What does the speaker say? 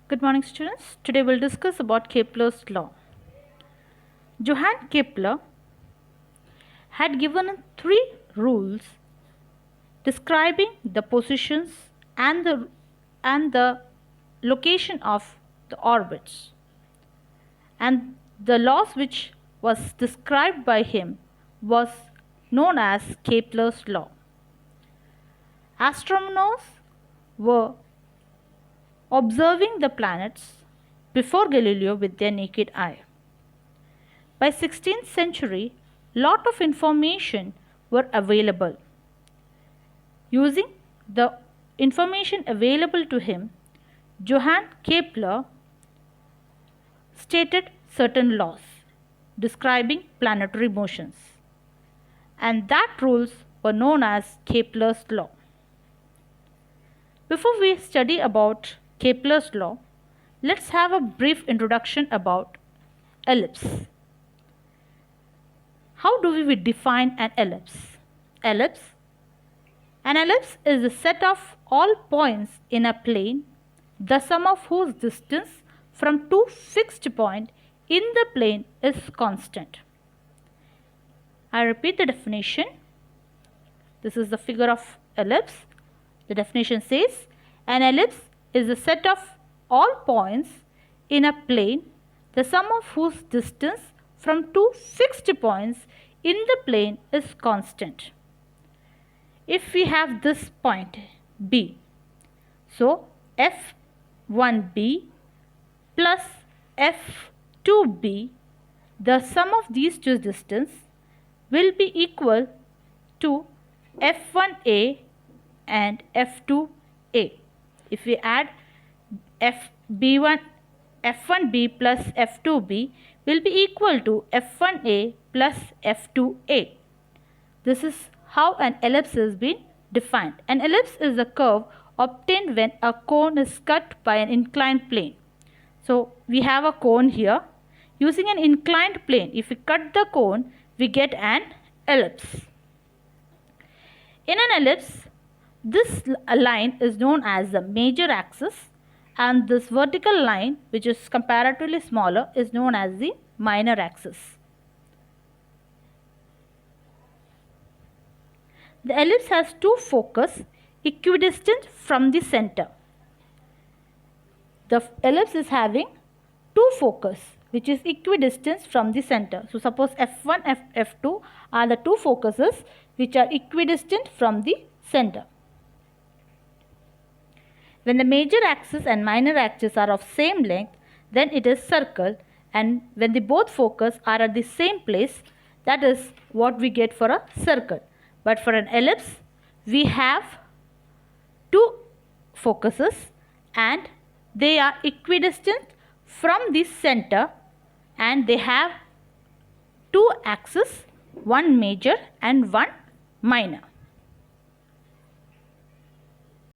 Good morning, students. Today we'll discuss about Kepler's law. Johann Kepler had given three rules describing the positions and the location of the orbits. And the laws which was described by him was known as Kepler's law. Astronomers were observing the planets before Galileo with their naked eye. By 16th century, lot of information were available. Using the information available to him, Johann Kepler stated certain laws describing planetary motions, and that rules were known as Kepler's law. Before we study about Kepler's law, let's have a brief introduction about ellipse. How do we define an ellipse? An ellipse is a set of all points in a plane, the sum of whose distance from two fixed points in the plane is constant. I repeat the definition. This is the figure of ellipse. The definition says, an ellipse is a set of all points in a plane, the sum of whose distance from two fixed points in the plane is constant. If we have this point B, so F1B plus F2B, the sum of these two distances will be equal to F1A and F2A. If we add F1B plus F2B will be equal to F1A plus F2A. This is how an ellipse has been defined. An ellipse is a curve obtained when a cone is cut by an inclined plane. So we have a cone here. Using an inclined plane, if we cut the cone, we get an ellipse. In an ellipse, this line is known as the major axis, and this vertical line, which is comparatively smaller, is known as the minor axis. The ellipse has two foci equidistant from the center. The ellipse is having two foci which is equidistant from the center. So suppose F1 and F2 are the two focuses which are equidistant from the center. When the major axis and minor axis are of same length, then it is circle, and when the both foci are at the same place, that is what we get for a circle. But for an ellipse, we have two focuses and they are equidistant from the center, and they have two axes, one major and one minor.